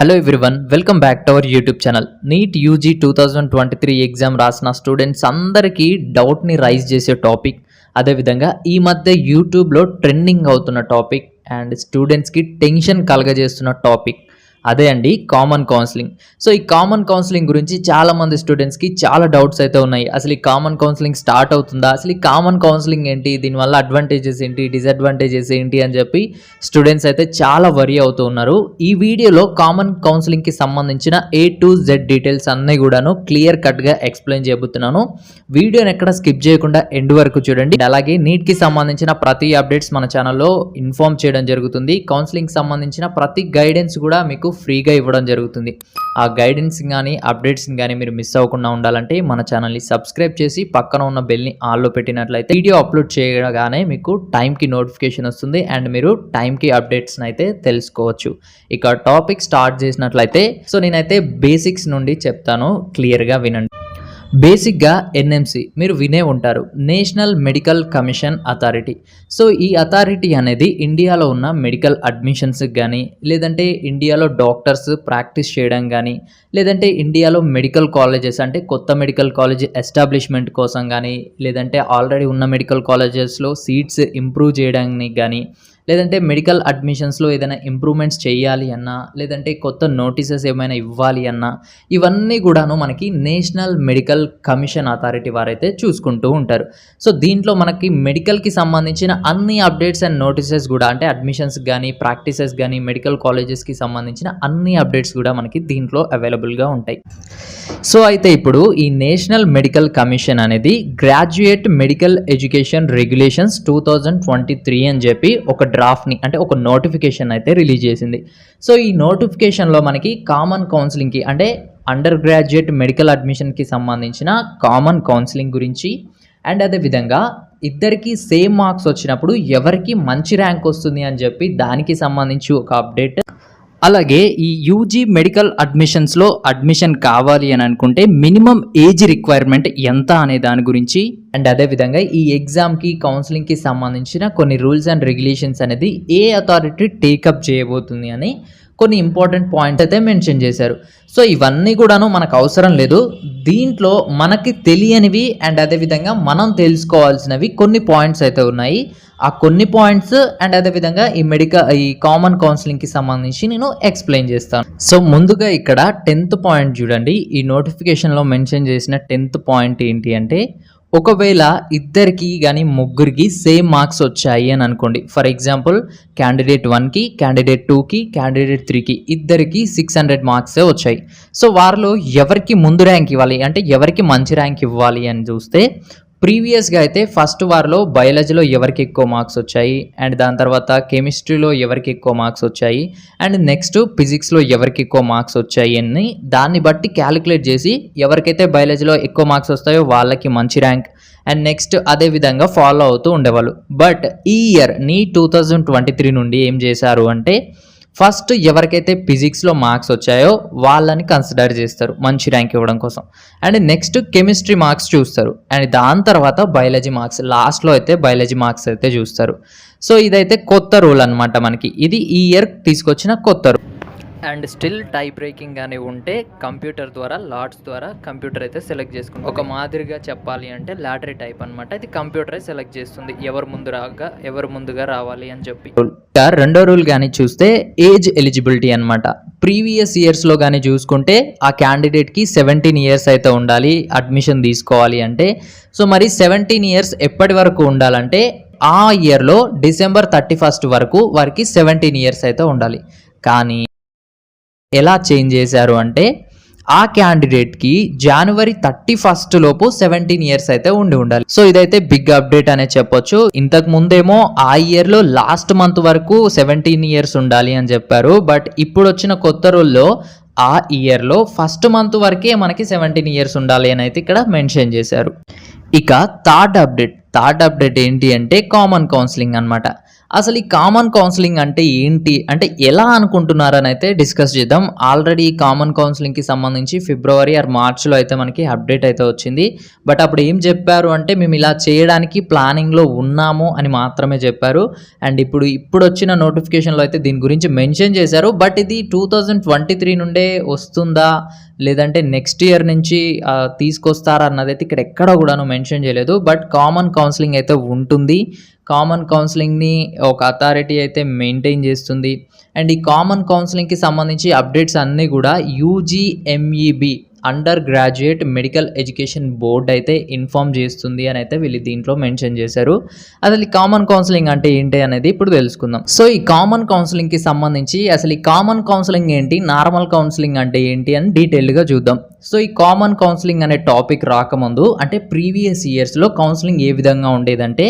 Hello everyone, welcome back to our YouTube channel. NEET UG 2023 exam రాసిన students అందరికీ డౌట్ని rise చేసే topic, అదేవిధంగా ఈ మధ్య యూట్యూబ్లో ట్రెండింగ్ అవుతున్న టాపిక్ అండ్ స్టూడెంట్స్కి టెన్షన్ కలగజేస్తున్న టాపిక్ అదే అండి కామన్ కౌన్సిలింగ్. సో ఈ కామన్ కౌన్సిలింగ్ గురించి చాలామంది స్టూడెంట్స్కి చాలా డౌట్స్ అయితే ఉన్నాయి. అసలు ఈ కామన్ కౌన్సిలింగ్ స్టార్ట్ అవుతుందా, అసలు ఈ కామన్ కౌన్సిలింగ్ ఏంటి, దీనివల్ల అడ్వాంటేజెస్ ఏంటి, డిసడ్వాంటేజెస్ ఏంటి అని చెప్పి స్టూడెంట్స్ అయితే చాలా వరీ అవుతూ ఉన్నారు. ఈ వీడియోలో కామన్ కౌన్సిలింగ్కి సంబంధించిన A to Z డీటెయిల్స్ అన్నీ కూడాను క్లియర్ కట్గా ఎక్స్ప్లెయిన్ చేయబోతున్నాను. వీడియోని ఎక్కడ స్కిప్ చేయకుండా ఎండ్ వరకు చూడండి. అలాగే నీట్కి సంబంధించిన ప్రతి అప్డేట్స్ మన ఛానల్లో ఇన్ఫార్మ్ చేయడం జరుగుతుంది. కౌన్సిలింగ్ సంబంధించిన ప్రతి గైడెన్స్ కూడా మీకు ఫ్రీగా ఇవ్వడం జరుగుతుంది. ఆ గైడెన్స్ కానీ అప్డేట్స్ కానీ మీరు మిస్ అవ్వకుండా ఉండాలంటే మన ఛానల్ని సబ్స్క్రైబ్ చేసి పక్కన ఉన్న బెల్ని ఆన్లో పెట్టినట్లయితే వీడియో అప్లోడ్ చేయగానే మీకు టైంకి నోటిఫికేషన్ వస్తుంది అండ్ మీరు టైంకి అప్డేట్స్ని అయితే తెలుసుకోవచ్చు. ఇక టాపిక్ స్టార్ట్ చేసినట్లయితే నేనైతే బేసిక్స్ నుండి చెప్తాను, క్లియర్గా వినండి. బేసిక్గా NMC మీరు వినే ఉంటారు, national medical commission authority. So ఈ అథారిటీ అనేది ఇండియాలో ఉన్న మెడికల్ అడ్మిషన్స్కి కానీ, లేదంటే ఇండియాలో డాక్టర్స్ ప్రాక్టీస్ చేయడం కానీ, లేదంటే ఇండియాలో మెడికల్ కాలేజెస్ అంటే కొత్త మెడికల్ కాలేజ్ ఎస్టాబ్లిష్మెంట్ కోసం కానీ, లేదంటే ఆల్రెడీ ఉన్న మెడికల్ కాలేజెస్లో సీట్స్ ఇంప్రూవ్ చేయడానికి కానీ, లేదంటే మెడికల్ అడ్మిషన్స్లో ఏదైనా ఇంప్రూవ్మెంట్స్ చేయాలి అన్నా, లేదంటే కొత్త నోటీసెస్ ఏమైనా ఇవ్వాలి అన్నా, ఇవన్నీ కూడాను మనకి నేషనల్ మెడికల్ కమిషన్ అథారిటీ వారైతే చూసుకుంటూ ఉంటారు. సో దీంట్లో మనకి మెడికల్కి సంబంధించిన అన్ని అప్డేట్స్ అండ్ నోటీసెస్ కూడా, అంటే అడ్మిషన్స్ కానీ, ప్రాక్టీసెస్ కానీ, మెడికల్ కాలేజెస్కి సంబంధించిన అన్ని అప్డేట్స్ కూడా మనకి దీంట్లో అవైలబుల్గా ఉంటాయి. సో అయితే ఇప్పుడు ఈ నేషనల్ మెడికల్ కమిషన్ అనేది గ్రాడ్యుయేట్ మెడికల్ ఎడ్యుకేషన్ రెగ్యులేషన్స్ 2023 అని చెప్పి ఒక డ్రాఫ్ట్ని, అంటే ఒక నోటిఫికేషన్ అయితే రిలీజ్ చేసింది. సో ఈ నోటిఫికేషన్లో మనకి కామన్ కౌన్సిలింగ్కి, అంటే అండర్ గ్రాడ్యుయేట్ మెడికల్ అడ్మిషన్కి సంబంధించిన కామన్ కౌన్సిలింగ్ గురించి అండ్ అదేవిధంగా ఇద్దరికి సేమ్ మార్క్స్ వచ్చినప్పుడు ఎవరికి మంచి ర్యాంక్ వస్తుంది అని చెప్పి దానికి సంబంధించి ఒక అప్డేట్, అలాగే ఈ యూజీ మెడికల్ అడ్మిషన్స్లో అడ్మిషన్ కావాలి అని అనుకుంటే మినిమం ఏజ్ రిక్వైర్మెంట్ ఎంత అనే దాని గురించి అండ్ అదేవిధంగా ఈ ఎగ్జామ్కి కౌన్సిలింగ్కి సంబంధించిన కొన్ని రూల్స్ అండ్ రెగ్యులేషన్స్ అనేది ఏ అథారిటీ టేకప్ చేయబోతుంది అని కొన్ని ఇంపార్టెంట్ పాయింట్స్ అయితే మెన్షన్ చేశారు. సో ఇవన్నీ కూడాను మనకు అవసరం లేదు, దీంట్లో మనకి తెలియనివి అండ్ అదేవిధంగా మనం తెలుసుకోవాల్సినవి కొన్ని పాయింట్స్ అయితే ఉన్నాయి. ఆ కొన్ని పాయింట్స్ అండ్ అదేవిధంగా ఈ కామన్ కౌన్సిలింగ్కి సంబంధించి నేను ఎక్స్ప్లెయిన్ చేస్తాను. సో ముందుగా ఇక్కడ 10th పాయింట్ చూడండి. ఈ నోటిఫికేషన్లో మెన్షన్ చేసిన 10th పాయింట్ ఏంటి అంటే, ఒకవేళ ఇద్దరికి కానీ ముగ్గురికి సేమ్ మార్క్స్ వచ్చాయి అని అనుకోండి. ఫర్ ఎగ్జాంపుల్ క్యాండిడేట్ 1కి, క్యాండిడేట్ 2కి, క్యాండిడేట్ 3కి ఇద్దరికి 600 మార్క్సే వచ్చాయి. సో వారిలో ఎవరికి ముందు ర్యాంక్ ఇవ్వాలి, అంటే ఎవరికి మంచి ర్యాంక్ ఇవ్వాలి అని చూస్తే, ప్రీవియస్గా అయితే ఫస్ట్ వారిలో బయాలజీలో ఎవరికి ఎక్కువ మార్క్స్ వచ్చాయి, అండ్ దాని తర్వాత కెమిస్ట్రీలో ఎవరికి ఎక్కువ మార్క్స్ వచ్చాయి, అండ్ నెక్స్ట్ ఫిజిక్స్లో ఎవరికి ఎక్కువ మార్క్స్ వచ్చాయి అని దాన్ని బట్టి క్యాలిక్యులేట్ చేసి ఎవరికైతే బయాలజీలో ఎక్కువ మార్క్స్ వస్తాయో వాళ్ళకి మంచి ర్యాంక్ అండ్ నెక్స్ట్ అదే విధంగా ఫాలో అవుతూ ఉండేవాళ్ళు. బట్ ఈ ఇయర్ నీట్ 2023 నుండి ఏం చేశారు అంటే, ఫస్ట్ ఎవరికైతే ఫిజిక్స్లో మార్క్స్ వచ్చాయో వాళ్ళని కన్సిడర్ చేస్తారు మంచి ర్యాంక్ ఇవ్వడం కోసం, అండ్ నెక్స్ట్ కెమిస్ట్రీ మార్క్స్ చూస్తారు, అండ్ దాని తర్వాత బయాలజీ మార్క్స్, లాస్ట్లో అయితే బయాలజీ మార్క్స్ అయితే చూస్తారు. సో ఇదైతే కొత్త రూల్ అనమాట మనకి, ఇది ఈ ఇయర్ తీసుకొచ్చిన కొత్త rule. And still tie breaking అని ఉంటే కంప్యూటర్ ద్వారా లాట్స్ ద్వారా కంప్యూటర్ అయితే సెలెక్ట్ చేసుకుంటుంది. ఒక మాదిరిగా చెప్పాలి అంటే లాటరీ టైప్ అనమాట, ఇది కంప్యూటరే సెలెక్ట్ చేస్తుంది ఎవరు ముందుగా రావాలి అని చెప్పి. రెండో రూల్ కానీ చూస్తే ఏజ్ ఎలిజిబిలిటీ అనమాట. ప్రీవియస్ ఇయర్స్లో కానీ చూసుకుంటే ఆ క్యాండిడేట్కి 17 ఇయర్స్ అయితే ఉండాలి అడ్మిషన్ తీసుకోవాలి అంటే. సో మరి 17 ఇయర్స్ ఎప్పటి వరకు ఉండాలంటే, ఆ ఇయర్లో December 31st వరకు వారికి 17 ఇయర్స్ అయితే ఉండాలి. కానీ ఎలా చేంజ్ చేశారు అంటే, ఆ క్యాండిడేట్కి January 31st లోపు 17 ఇయర్స్ అయితే ఉండాలి. సో ఇదైతే బిగ్ అప్డేట్ అనే చెప్పొచ్చు. ఇంతకు ముందేమో ఆ ఇయర్లో లాస్ట్ మంత్ వరకు 17 ఇయర్స్ ఉండాలి అని చెప్పారు, బట్ ఇప్పుడు వచ్చిన కొత్త రూల్లో ఆ ఇయర్లో ఫస్ట్ మంత్ వరకే మనకి 17 ఇయర్స్ ఉండాలి అని అయితే ఇక్కడ మెన్షన్ చేశారు. ఇక థర్డ్ అప్డేట్ ఏంటి అంటే కామన్ కౌన్సిలింగ్ అనమాట. అసలు ఈ కామన్ కౌన్సిలింగ్ అంటే ఏంటి? అంటే ఎలా అనుకుంటున్నారని అయితే డిస్కస్ చేద్దాం. ఆల్రెడీ కామన్ కౌన్సిలింగ్‌కి సంబంధించి ఫిబ్రవరి ఆర్ మార్చ్‌లో అయితే మనకి అప్డేట్ అయితే వచ్చింది. బట్ అప్పుడు ఏం చెప్పారు అంటే మేము ఇలా చేయడానికి ప్లానింగ్‌లో ఉన్నాము అని మాత్రమే చెప్పారు. అండ్ ఇప్పుడొచ్చిన నోటిఫికేషన్‌లో అయితే దీని గురించి మెన్షన్ చేశారు. బట్ ఇది 2023 నుండే వస్తుందా? లేదంటే నెక్స్ట్ ఇయర్ నుంచి తీసుకొస్తారా అన్నదైతే ఇక్కడ ఎక్కడ కూడాను మెన్షన్ చేయలేదు. బట్ కామన్ కౌన్సిలింగ్ అయితే ఉంటుంది. కామన్ కౌన్సిలింగ్‌ని ఒక అథారిటీ అయితే మెయింటైన్ చేస్తుంది. అండ్ ఈ కామన్ కౌన్సిలింగ్‌కి సంబంధించి అప్డేట్స్ అన్నీ కూడా UGMEB undergraduate medical education board అయితే ఇన్ఫార్మ్ చేస్తుంది అని అయితే వీళ్ళు దీంట్లో మెన్షన్ చేశారు. అసలు ఈ కామన్ కౌన్సిలింగ్ అంటే ఏంటి అనేది ఇప్పుడు తెలుసుకుందాం. సో ఈ కామన్ కౌన్సిలింగ్‌కి సంబంధించి అసలు ఈ కామన్ కౌన్సిలింగ్ ఏంటి, నార్మల్ కౌన్సిలింగ్ అంటే ఏంటి అని డీటెయిల్డ్‌గా చూద్దాం. సో ఈ కామన్ కౌన్సిలింగ్ అనే టాపిక్ రాకముందు అంటే ప్రీవియస్ ఇయర్స్లో కౌన్సిలింగ్ ఏ విధంగా ఉండేదంటే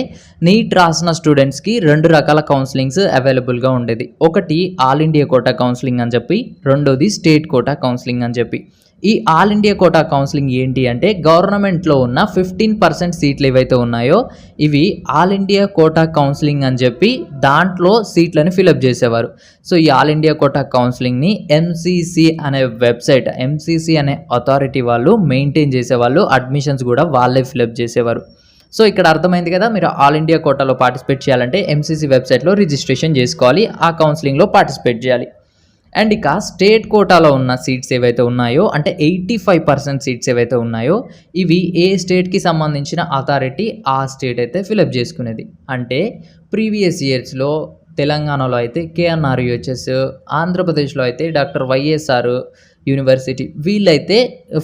నీట్ రాసిన స్టూడెంట్స్కి 2 రకాల కౌన్సిలింగ్స్ అవైలబుల్గా ఉండేది. ఒకటి ఆల్ ఇండియా కోటా కౌన్సిలింగ్ అని చెప్పి, రెండోది స్టేట్ కోటా కౌన్సిలింగ్ అని చెప్పి. ఈ ఆల్ ఇండియా కోటా కౌన్సిలింగ్ ఏంటి అంటే గవర్నమెంట్లో ఉన్న 15% సీట్లు ఏవైతే ఉన్నాయో ఇవి ఆల్ ఇండియా కోటా కౌన్సిలింగ్ అని చెప్పి దాంట్లో సీట్లని ఫిలప్ చేసేవారు. సో ఈ ఆల్ ఇండియా కోటా కౌన్సిలింగ్ని ఎంసీసీ అనే వెబ్సైట్, ఎంసీసీ అనే అథారిటీ వాళ్ళు మెయింటైన్ చేసేవాళ్ళు. అడ్మిషన్స్ కూడా వాళ్ళే ఫిలప్ చేసేవారు. సో ఇక్కడ అర్థమైంది కదా, మీరు ఆల్ ఇండియా కోటాలో పార్టిసిపేట్ చేయాలంటే ఎంసీసీ వెబ్సైట్లో రిజిస్ట్రేషన్ చేసుకోవాలి, ఆ కౌన్సిలింగ్లో పార్టిసిపేట్ చేయాలి. అండ్ ఇక స్టేట్ కోటాలో ఉన్న సీట్స్ ఏవైతే ఉన్నాయో అంటే 85% సీట్స్ ఏవైతే ఉన్నాయో ఇవి ఏ స్టేట్కి సంబంధించిన అథారిటీ ఆ స్టేట్ అయితే ఫిలప్ చేసుకునేది. అంటే ప్రీవియస్ ఇయర్స్లో తెలంగాణలో అయితే కేఎన్ఆర్ యూహెచ్ఎస్, ఆంధ్రప్రదేశ్లో అయితే డాక్టర్ వైఎస్ఆర్ యూనివర్సిటీ వీళ్ళైతే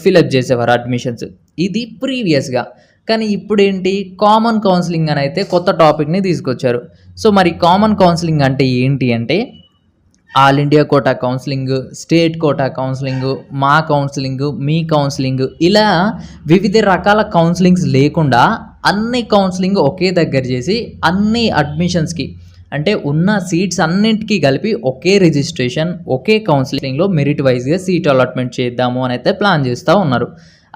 ఫిలప్ చేసేవారు అడ్మిషన్స్. ఇది ప్రీవియస్గా. కానీ ఇప్పుడు ఏంటి, కామన్ కౌన్సిలింగ్ అని అయితే కొత్త టాపిక్ని తీసుకొచ్చారు. సో మరి కామన్ కౌన్సిలింగ్ అంటే ఏంటి అంటే all India quota counselling, state quota counselling, మా కౌన్సిలింగ్, మీ కౌన్సిలింగ్, ఇలా వివిధ రకాల కౌన్సిలింగ్స్ లేకుండా అన్ని కౌన్సిలింగ్ ఒకే దగ్గర చేసి అన్ని అడ్మిషన్స్కి అంటే ఉన్న సీట్స్ అన్నింటికీ కలిపి ఒకే రిజిస్ట్రేషన్, ఒకే కౌన్సిలింగ్లో మెరిట్ వైజ్గా సీట్ అలాట్మెంట్ చేద్దాము అని అయితే ప్లాన్ చేస్తూ ఉన్నారు.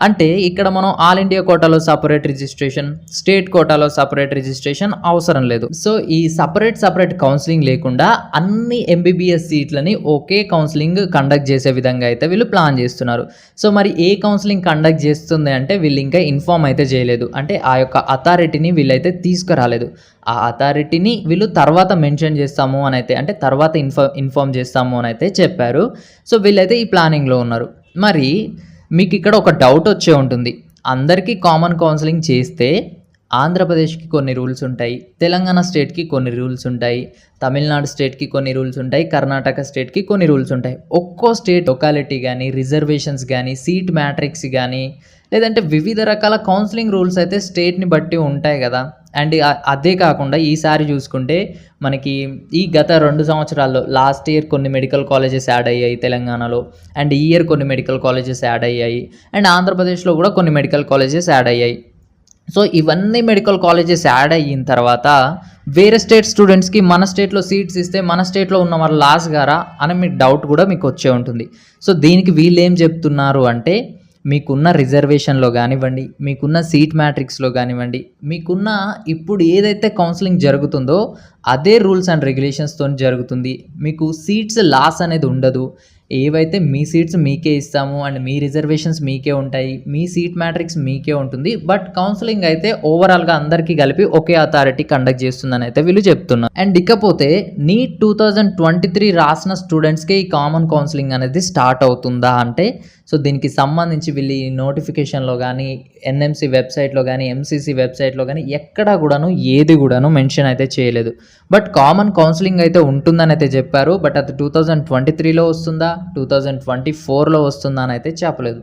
అంటే ఇక్కడ మనం ఆల్ ఇండియా కోటాలో సపరేట్ రిజిస్ట్రేషన్, స్టేట్ కోటాలో సపరేట్ రిజిస్ట్రేషన్ అవసరం లేదు. సో ఈ సపరేట్ కౌన్సిలింగ్ లేకుండా అన్ని ఎంబీబీఎస్ సీట్లని ఒకే కౌన్సిలింగ్ కండక్ట్ చేసే విధంగా అయితే వీళ్ళు ప్లాన్ చేస్తున్నారు. సో మరి ఏ కౌన్సిలింగ్ కండక్ట్ చేస్తుంది అంటే వీళ్ళు ఇంకా ఇన్ఫార్మ్ అయితే చేయలేదు. అంటే ఆ యొక్క అథారిటీని వీళ్ళైతే తీసుకురాలేదు. ఆ అథారిటీని వీళ్ళు తర్వాత మెన్షన్ చేస్తాము అని అయితే, అంటే తర్వాత ఇన్ఫార్మ్ చేస్తాము అని అయితే చెప్పారు. సో వీళ్ళైతే ఈ ప్లానింగ్లో ఉన్నారు. మరి మీకు ఇక్కడ ఒక డౌట్ వచ్చే ఉంటుంది, అందరికీ కామన్ కౌన్సిలింగ్ చేస్తే ఆంధ్రప్రదేశ్కి కొన్ని రూల్స్ ఉంటాయి, తెలంగాణ స్టేట్కి కొన్ని రూల్స్ ఉంటాయి, తమిళనాడు స్టేట్కి కొన్ని రూల్స్ ఉంటాయి, కర్ణాటక స్టేట్కి కొన్ని రూల్స్ ఉంటాయి. ఒక్కో స్టేట్ లొకాలిటీ కానీ, రిజర్వేషన్స్ కానీ, సీట్ మ్యాట్రిక్స్ కానీ, లేదంటే వివిధ రకాల కౌన్సిలింగ్ రూల్స్ అయితే స్టేట్ని బట్టి ఉంటాయి కదా. అండ్ అదే కాకుండా ఈసారి చూసుకుంటే మనకి ఈ గత 2 సంవత్సరాల్లో లాస్ట్ ఇయర్ కొన్ని మెడికల్ కాలేజెస్ యాడ్ అయ్యాయి తెలంగాణలో, అండ్ ఈ ఇయర్ కొన్ని మెడికల్ కాలేజెస్ యాడ్ అయ్యాయి, అండ్ ఆంధ్రప్రదేశ్లో కూడా కొన్ని మెడికల్ కాలేజెస్ యాడ్ అయ్యాయి. సో ఇవన్నీ మెడికల్ కాలేజెస్ యాడ్ అయిన తర్వాత వేరే స్టేట్ స్టూడెంట్స్కి మన స్టేట్లో సీట్స్ ఇస్తే మన స్టేట్లో ఉన్న వాళ్ళు లాస్ గారా అని మీకు డౌట్ కూడా మీకు వచ్చే ఉంటుంది. సో దీనికి వీళ్ళు ఏం చెప్తున్నారు అంటే మీకున్న రిజర్వేషన్లో కానివ్వండి, మీకున్న సీట్ మ్యాట్రిక్స్లో కానివ్వండి, మీకున్న ఇప్పుడు ఏదైతే కౌన్సిలింగ్ జరుగుతుందో అదే రూల్స్ అండ్ రెగ్యులేషన్స్తో జరుగుతుంది. మీకు సీట్స్ లాస్ అనేది ఉండదు. ఏవైతే మీ సీట్స్ మీకే ఇస్తాము అండ్ మీ రిజర్వేషన్స్ మీకే ఉంటాయి, మీ సీట్ మ్యాట్రిక్స్ మీకే ఉంటుంది. బట్ కౌన్సిలింగ్ అయితే ఓవరాల్గా అందరికీ కలిపి ఒకే అథారిటీ కండక్ట్ చేస్తుందని అయితే వీళ్ళు చెప్తున్నారు. అండ్ ఇకపోతే నీట్ 2023 రాసిన స్టూడెంట్స్కే ఈ కామన్ కౌన్సిలింగ్ అనేది స్టార్ట్ అవుతుందా అంటే, సో దీనికి సంబంధించి వీళ్ళు ఈ నోటిఫికేషన్లో కానీ, ఎన్ఎంసీ వెబ్సైట్లో కానీ, ఎంసీసీ వెబ్సైట్లో కానీ ఎక్కడా కూడాను ఏది కూడాను మెన్షన్ అయితే చేయలేదు. బట్ కామన్ కౌన్సిలింగ్ అయితే ఉంటుందని అయితే చెప్పారు. బట్ అది 2023లో వస్తుందా, 2024లో వస్తుందా అని అయితే చెప్పలేదు.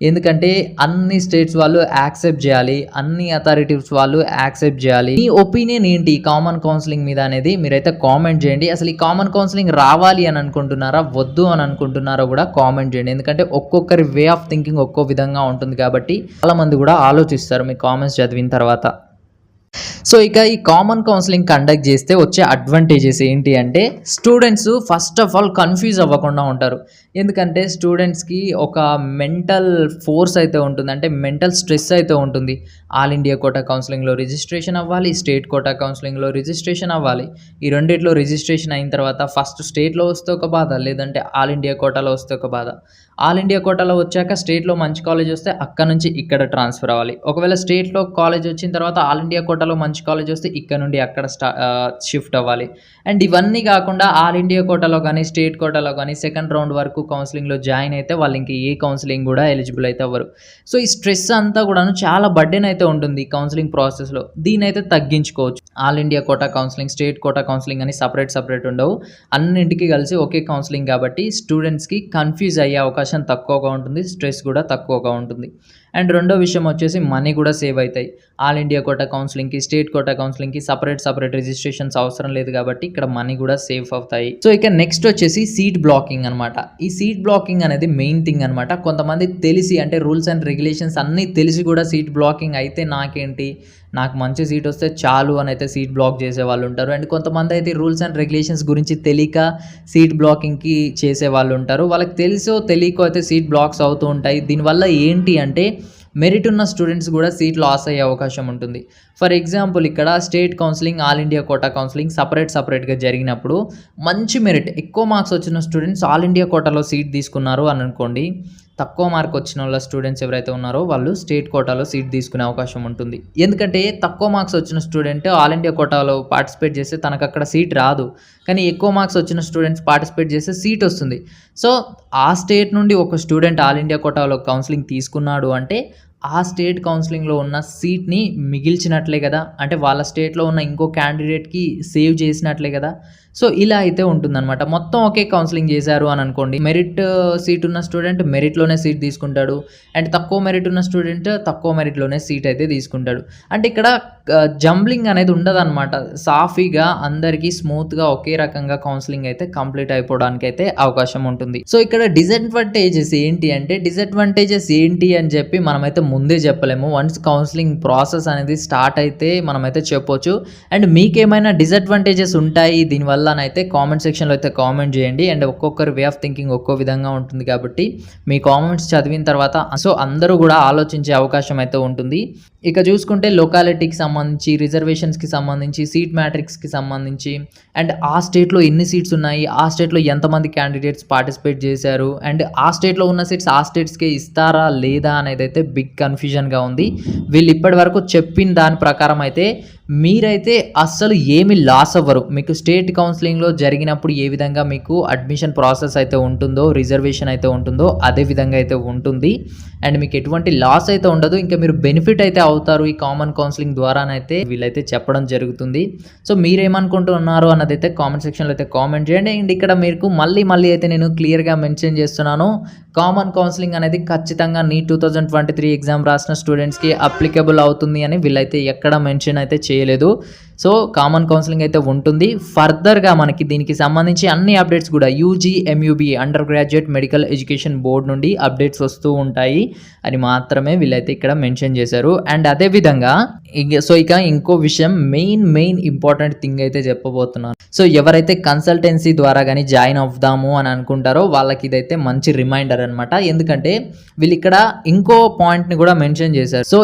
ఎందుకంటే అన్ని స్టేట్స్ వాళ్ళు యాక్సెప్ట్ చేయాలి, అన్ని అథారిటీస్ వాళ్ళు యాక్సెప్ట్ చేయాలి. మీ ఒపీనియన్ ఏంటి ఈ కామన్ కౌన్సిలింగ్ మీద అనేది మీరైతే కామెంట్ చేయండి. అసలు ఈ కామన్ కౌన్సిలింగ్ రావాలి అని అనుకుంటున్నారా, వద్దు అని అనుకుంటున్నారో కూడా కామెంట్ చేయండి. ఎందుకంటే ఒక్కొక్కరి వే ఆఫ్ థింకింగ్ ఒక్కో విధంగా ఉంటుంది కాబట్టి చాలామంది కూడా ఆలోచిస్తారు మీ కామెంట్స్ చదివిన తర్వాత. సో ఇక ఈ కామన్ కౌన్సిలింగ్ కండక్ట్ చేస్తే వచ్చే అడ్వాంటేజెస్ ఏంటి అంటే students first of all confuse అవ్వకుండా ఉంటారు. ఎందుకంటే స్టూడెంట్స్కి ఒక మెంటల్ ఫోర్స్ అయితే ఉంటుంది, అంటే మెంటల్ స్ట్రెస్ అయితే ఉంటుంది. ఆల్ ఇండియా కోటా కౌన్సిలింగ్లో రిజిస్ట్రేషన్ అవ్వాలి, స్టేట్ కోటా కౌన్సిలింగ్లో రిజిస్ట్రేషన్ అవ్వాలి. ఈ రెండిట్లో రిజిస్ట్రేషన్ అయిన తర్వాత ఫస్ట్ స్టేట్లో వస్తే ఒక బాధ, లేదంటే ఆల్ ఇండియా కోటాలో వస్తే ఒక బాధ. ఆల్ ఇండియా కోటాలో వచ్చాక స్టేట్లో మంచి కాలేజ్ వస్తే అక్కడ నుంచి ఇక్కడ ట్రాన్స్ఫర్ అవ్వాలి. ఒకవేళ స్టేట్లో కాలేజ్ వచ్చిన తర్వాత ఆల్ ఇండియా కోటాలో మంచి కాలేజ్ వస్తే ఇక్కడ నుండి అక్కడ షిఫ్ట్ అవ్వాలి. అండ్ ఇవన్నీ కాకుండా ఆల్ ఇండియా కోటాలో కానీ స్టేట్ కోటాలో కానీ సెకండ్ రౌండ్ వరకు కౌన్సిలింగ్లో జాయిన్ అయితే వాళ్ళు ఇంక ఏ కౌన్సిలింగ్ కూడా ఎలిజిబుల్ అయితే అవ్వరు. సో ఈ స్ట్రెస్ అంతా కూడాను చాలా బర్డెన్ అయితే ఉంటుంది ఈ కౌన్సిలింగ్ ప్రాసెస్లో. దీని అయితే తగ్గించుకోవచ్చు. All India quota counselling, state quota counselling అని సపరేట్ ఉండవు. అన్నింటికి కలిసి ఒకే కౌన్సిలింగ్ కాబట్టి స్టూడెంట్స్కి కన్ఫ్యూజ్ అయ్యే అవకాశం తక్కువగా ఉంటుంది, స్ట్రెస్ కూడా తక్కువగా ఉంటుంది. అండ్ రెండో విషయం వచ్చేసి మనీ కూడా సేవ్ అవుతాయి. ఆల్ ఇండియా కోటా కౌన్సిలింగ్కి, స్టేట్ కోటా కౌన్సిలింగ్కి సపరేట్ రిజిస్ట్రేషన్స్ అవసరం లేదు కాబట్టి ఇక్కడ మనీ కూడా సేవ్ అవుతాయి. సో ఇక నెక్స్ట్ వచ్చేసి సీట్ బ్లాకింగ్ అనమాట. ఈ సీట్ బ్లాకింగ్ అనేది మెయిన్ థింగ్ అనమాట. కొంతమంది తెలిసి, అంటే రూల్స్ అండ్ రెగ్యులేషన్స్ అన్నీ తెలిసి కూడా సీట్ బ్లాకింగ్ అయితే నాకేంటి, నాకు మంచి సీట్ వస్తే చాలు అని అయితే సీట్ బ్లాక్ చేసే వాళ్ళు ఉంటారు. అండ్ కొంతమంది అయితే రూల్స్ అండ్ రెగ్యులేషన్స్ గురించి తెలియక సీట్ బ్లాకింగ్కి చేసే వాళ్ళు ఉంటారు. వాళ్ళకి తెలుసో తెలియకో అయితే సీట్ బ్లాక్స్ అవుతూ ఉంటాయి. దీనివల్ల ఏంటి అంటే మెరిట్ ఉన్న స్టూడెంట్స్ కూడా సీట్ లాస్ అయ్యే అవకాశం ఉంటుంది. ఫర్ ఎగ్జాంపుల్ ఇక్కడ state counselling, all India quota counselling సపరేట్గా జరిగినప్పుడు మంచి మెరిట్, ఎక్కువ మార్క్స్ వచ్చిన స్టూడెంట్స్ ఆల్ ఇండియా కోటాలో సీట్ తీసుకున్నారు అని అనుకోండి. తక్కువ మార్క్ వచ్చిన వాళ్ళ స్టూడెంట్స్ ఎవరైతే ఉన్నారో వాళ్ళు స్టేట్ కోటాలో సీట్ తీసుకునే అవకాశం ఉంటుంది. ఎందుకంటే తక్కువ మార్క్స్ వచ్చిన స్టూడెంట్ ఆల్ ఇండియా కోటాలో పార్టిసిపేట్ చేస్తే తనకు అక్కడ సీట్ రాదు, కానీ ఎక్కువ మార్క్స్ వచ్చిన స్టూడెంట్స్ పార్టిసిపేట్ చేస్తే సీట్ వస్తుంది. సో ఆ స్టేట్ నుండి ఒక స్టూడెంట్ ఆల్ ఇండియా కోటాలో కౌన్సిలింగ్ తీసుకున్నాడు అంటే ఆ స్టేట్ కౌన్సిలింగ్లో ఉన్న సీట్ని మిగిల్చినట్లే కదా, అంటే వాళ్ళ స్టేట్లో ఉన్న ఇంకో క్యాండిడేట్కి సేవ్ చేసినట్లే కదా. సో ఇలా అయితే ఉంటుందన్నమాట. మొత్తం ఒకే కౌన్సిలింగ్ చేశారు అని అనుకోండి, మెరిట్ సీట్ ఉన్న స్టూడెంట్ మెరిట్లోనే సీట్ తీసుకుంటాడు, అండ్ తక్కువ మెరిట్ ఉన్న స్టూడెంట్ తక్కువ మెరిట్లోనే సీట్ అయితే తీసుకుంటాడు. అంటే ఇక్కడ జంబ్లింగ్ అనేది ఉండదు అనమాట. సాఫీగా అందరికీ స్మూత్గా ఒకే రకంగా కౌన్సిలింగ్ అయితే కంప్లీట్ అయిపోవడానికి అయితే అవకాశం ఉంటుంది. సో ఇక్కడ డిసడ్వాంటేజెస్ ఏంటి అని చెప్పి మనమైతే ముందే చెప్పలేము. వన్స్ కౌన్సిలింగ్ ప్రాసెస్ అనేది స్టార్ట్ అయితే మనమైతే చెప్పొచ్చు. అండ్ మీకేమైనా డిసడ్వాంటేజెస్ ఉంటాయి దీనివల్ల అయితే కామెంట్ సెక్షన్లో అయితే కామెంట్ చేయండి. అండ్ ఒక్కొక్కరి వే ఆఫ్ థింకింగ్ ఒక్కో విధంగా ఉంటుంది కాబట్టి మీ కామెంట్స్ చదివిన తర్వాత సో అందరూ కూడా ఆలోచించే అవకాశం అయితే ఉంటుంది. ఇక చూసుకుంటే లొకాలిటీకి సంబంధించి, రిజర్వేషన్స్కి సంబంధించి, సీట్ మ్యాట్రిక్స్కి సంబంధించి, అండ్ ఆ స్టేట్లో ఎన్ని సీట్స్ ఉన్నాయి, ఆ స్టేట్లో ఎంతమంది క్యాండిడేట్స్ పార్టిసిపేట్ చేశారు, అండ్ ఆ స్టేట్లో ఉన్న సీట్స్ ఆ స్టేట్స్కే ఇస్తారా లేదా అనేది అయితే బిగ్ కన్ఫ్యూజన్గా ఉంది. వీళ్ళు ఇప్పటి వరకు చెప్పిన దాని ప్రకారం అయితే మీరైతే అస్సలు ఏమి లాస్ అవ్వరు. మీకు స్టేట్ కౌన్సిలింగ్లో జరిగినప్పుడు ఏ విధంగా మీకు అడ్మిషన్ ప్రాసెస్ అయితే ఉంటుందో, రిజర్వేషన్ అయితే ఉంటుందో అదే విధంగా అయితే ఉంటుంది. అండ్ మీకు ఎటువంటి లాస్ అయితే ఉండదు, ఇంకా మీరు బెనిఫిట్ అయితే అవుతారు ఈ కామన్ కౌన్సిలింగ్ ద్వారానైతే వీళ్ళైతే చెప్పడం జరుగుతుంది. సో మీరేమనుకుంటున్నారు అన్నది అయితే కామెంట్ సెక్షన్లో అయితే కామెంట్ చేయండి. అండ్ ఇక్కడ మీకు మళ్ళీ అయితే నేను క్లియర్గా మెన్షన్ చేస్తున్నాను, కామన్ కౌన్సిలింగ్ అనేది ఖచ్చితంగా నీట్ 2023 ఎగ్జామ్ రాసిన స్టూడెంట్స్కి అప్లికబుల్ అవుతుంది అని వీళ్ళైతే ఎక్కడ మెన్షన్ అయితే చేయలేదు. సో కామన్ కౌన్సిలింగ్ అయితే ఉంటుంది. ఫర్దర్గా మనకి దీనికి సంబంధించి అన్ని అప్డేట్స్ కూడా UG MUB undergraduate medical education board నుండి అప్డేట్స్ వస్తూ ఉంటాయి అని మాత్రమే వీళ్ళైతే ఇక్కడ మెన్షన్ చేశారు. అండ్ అదేవిధంగా ఇక ఇంకో విషయం, మెయిన్ ఇంపార్టెంట్ థింగ్ అయితే చెప్పబోతున్నాను. సో ఎవరైతే కన్సల్టెన్సీ ద్వారా కానీ జాయిన్ అవుదాము అని అనుకుంటారో వాళ్ళకి ఇదైతే మంచి రిమైండర్ అనమాట. ఎందుకంటే వీళ్ళు ఇక్కడ ఇంకో పాయింట్ని కూడా మెన్షన్ చేశారు. సో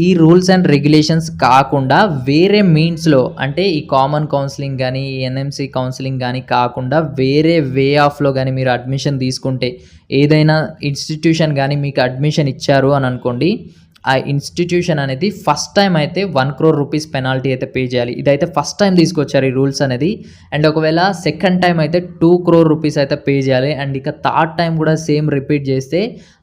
ఈ రూల్స్ అండ్ రెగ్యులేషన్స్ కాకుండా వేరే మీన్స్లో, అంటే ఈ కామన్ కౌన్సిలింగ్ కానీ ఎన్ఎంసీ కౌన్సిలింగ్ కానీ కాకుండా వేరే వే ఆఫ్లో కానీ మీరు అడ్మిషన్ తీసుకుంటే, ఏదైనా ఇన్స్టిట్యూషన్ కానీ మీకు అడ్మిషన్ ఇచ్చారు అని అనుకోండి, ఆ ఇన్స్టిట్యూషన్ అనేది ఫస్ట్ టైం అయితే 1 crore రూపీస్ పెనాల్టీ అయితే పే చేయాలి. ఇదైతే ఫస్ట్ టైం తీసుకొచ్చారు ఈ రూల్స్ అనేది. అండ్ ఒకవేళ సెకండ్ టైం అయితే 2 crore రూపీస్ అయితే పే చేయాలి. అండ్ ఇక థర్డ్ టైం కూడా సేమ్ రిపీట్ చేస్తే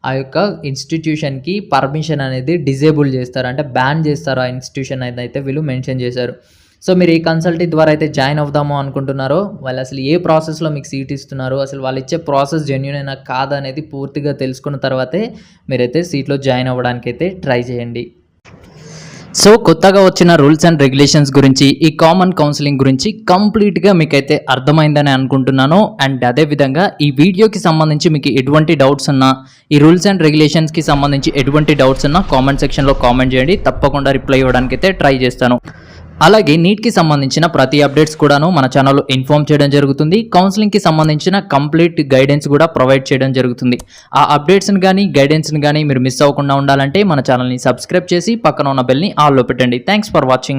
ఆ యొక్క ఇన్స్టిట్యూషన్కి పర్మిషన్ అనేది డిజేబుల్ చేస్తారు, అంటే బ్యాన్ చేస్తారు ఆ ఇన్స్టిట్యూషన్ అయితే వీళ్ళు మెన్షన్ చేశారు. సో మీరు ఏ కన్సల్టీ ద్వారా అయితే జాయిన్ అవుదామో అనుకుంటున్నారో, వాళ్ళు అసలు ఏ ప్రాసెస్లో మీకు సీట్ ఇస్తున్నారో, అసలు వాళ్ళు ఇచ్చే ప్రాసెస్ జెన్యూన్ అయినా కాదా అనేది పూర్తిగా తెలుసుకున్న తర్వాతే మీరైతే సీట్లో జాయిన్ అవ్వడానికి అయితే ట్రై చేయండి. సో కొత్తగా వచ్చిన రూల్స్ అండ్ రెగ్యులేషన్స్ గురించి, ఈ కామన్ కౌన్సిలింగ్ గురించి కంప్లీట్గా మీకైతే అర్థమైందని అనుకుంటున్నాను. అండ్ అదేవిధంగా ఈ వీడియోకి సంబంధించి మీకు ఎటువంటి డౌట్స్ ఉన్నా, ఈ రూల్స్ అండ్ రెగ్యులేషన్స్కి సంబంధించి ఎటువంటి డౌట్స్ ఉన్నా కామెంట్ సెక్షన్లో కామెంట్ చేయండి. తప్పకుండా రిప్లై ఇవ్వడానికి అయితే ట్రై చేస్తాను. అలాగే నీట్కి సంబంధించిన ప్రతి అప్డేట్స్ కూడాను మన ఛానల్లో ఇన్ఫార్మ్ చేయడం జరుగుతుంది. కౌన్సిలింగ్కి సంబంధించిన కంప్లీట్ గైడెన్స్ కూడా ప్రొవైడ్ చేయడం జరుగుతుంది. ఆ అప్డేట్స్ని కానీ గైడెన్స్ని కానీ మీరు మిస్ అవ్వకుండా ఉండాలంటే మన ఛానల్ని సబ్స్క్రైబ్ చేసి పక్కన ఉన్న బెల్ని ఆల్లో పెట్టండి. Thanks for watching.